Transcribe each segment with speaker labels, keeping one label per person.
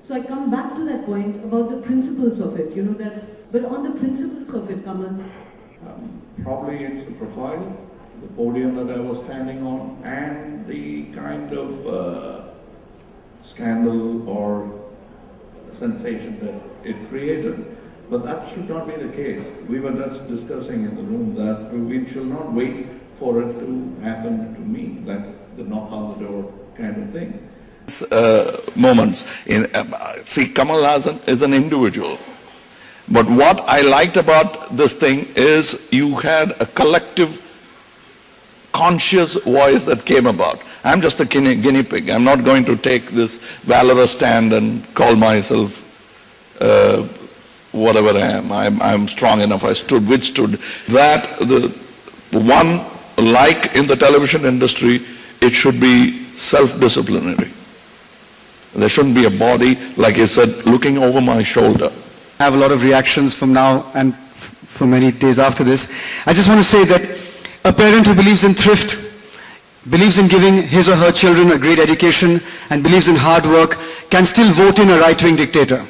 Speaker 1: So I come back to that point about the principles of it, but on the principles of it, Kamal.
Speaker 2: Probably it's the profile, the podium that I was standing on, and the kind of scandal or sensation that it created. But that should not be the case. We were just discussing in the room that we shall not wait for it to happen to me, like the knock on the door kind of thing.
Speaker 3: Moments. See, Kamal Hassan is an individual. But what I liked about this thing is you had a collective, conscious voice that came about. I'm just a guinea pig. I'm not going to take this valorous stand and call myself whatever I am. I'm strong enough. I withstood that. The one, like in the television industry, it should be self-disciplinary. There shouldn't be a body, like you said, looking over my shoulder.
Speaker 4: I have a lot of reactions from now and for many days after this. I just want to say that a parent who believes in thrift, believes in giving his or her children a great education, and believes in hard work, can still vote in a right-wing dictator.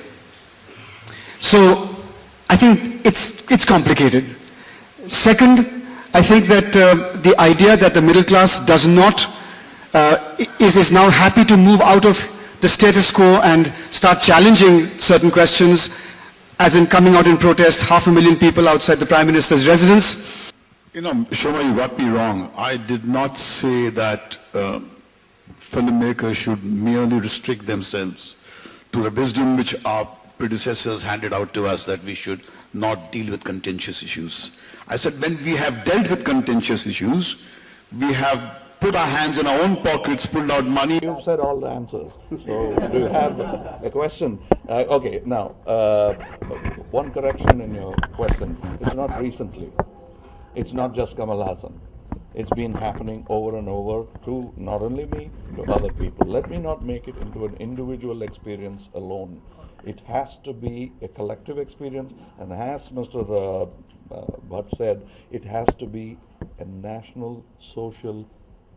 Speaker 4: So I think it's complicated. Second, I think that the idea that the middle class does not, is now happy to move out of the status quo and start challenging certain questions, as in coming out in protest, 500,000 people outside the Prime Minister's residence.
Speaker 5: Shoma, you got me wrong. I did not say that filmmakers should merely restrict themselves to the wisdom which our predecessors handed out to us, that we should not deal with contentious issues. I said when we have dealt with contentious issues, we have put our hands in our own pockets, pulled out money.
Speaker 3: You've said all the answers. So do you have a question? Okay, now, one correction in your question. It's not recently. It's not just Kamal Hassan. It's been happening over and over to not only me, to other people. Let me not make it into an individual experience alone. It has to be a collective experience, and as Mr. Bhatt said, it has to be a national social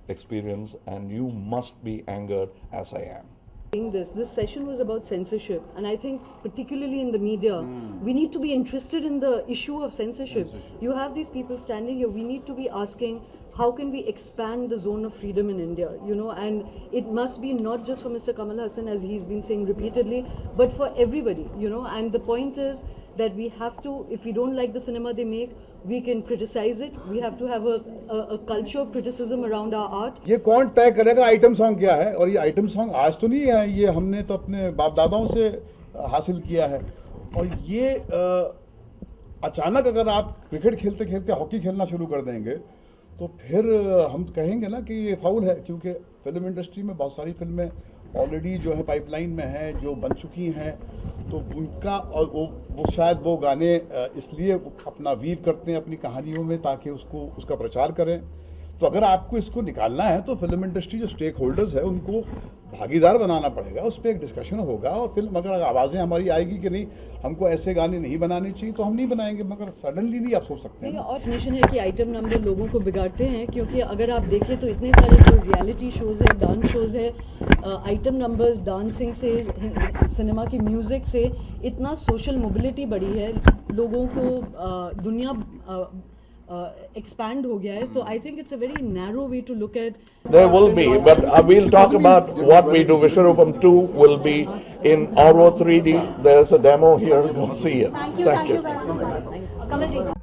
Speaker 3: experience, and you must be angered as I am.
Speaker 1: This session was about censorship, and I think particularly in the media, we need to be interested in the issue of censorship. You have these people standing here, we need to be asking, how can we expand the zone of freedom in India, and it must be not just for Mr. Kamal Hassan, as he's been saying repeatedly, but for everybody, and the point is that we have to, if we don't like the cinema they make, we can criticize it. We have to have a culture of criticism around our art.
Speaker 6: ये कौन तय करेगा item song क्या है? और ये item song आज तो नहीं है, ये हमने तो अपने बाप दादाओं से हासिल किया है. और ये अचानक अगर आप क्रिकेट खेलते खेलते हॉकी खेलना शुरू कर देंगे, तो फिर हम कहेंगे ना कि ये फाउल है, क्योंकि फिल्म इंडस्ट्री में बहुत सारी फिल्में ऑलरेडी जो है पाइपलाइन में हैं, जो बन चुकी हैं, तो उनका और वो शायद वो गाने इसलिए अपना वीव करते हैं अपनी कहानियों में ताकि उसका प्रचार करें. तो अगर आपको इसको निकालना है तो फिल्म इंडस्ट्री जो स्टेक होल्डर्स है उनको भागीदार बनाना पड़ेगा, उस पर एक डिस्कशन होगा, और फिल्म अगर आवाज़ें हमारी आएगी कि नहीं हमको ऐसे गाने नहीं बनाने चाहिए तो हम नहीं बनाएंगे, मगर सडनली नहीं आप सोच सकते हैं.
Speaker 1: और डेफिनेशन है कि आइटम नंबर लोगों को बिगाड़ते हैं, क्योंकि अगर आप देखें तो इतने सारे जो रियलिटी शोज़ है, डांस शोज़ है, आइटम नंबर्स, डांसिंग से, सिनेमा की म्यूज़िक से इतना सोशल मोबिलिटी बढ़ी है, लोगों को दुनिया expand ho gaya hai. So I think it's a very narrow way to look at.
Speaker 3: There will be, but we'll talk about what we do. Vishwarupam 2 will be in Auro 3D. There's a demo here. Go see it.
Speaker 7: Thank you. Kamal ji.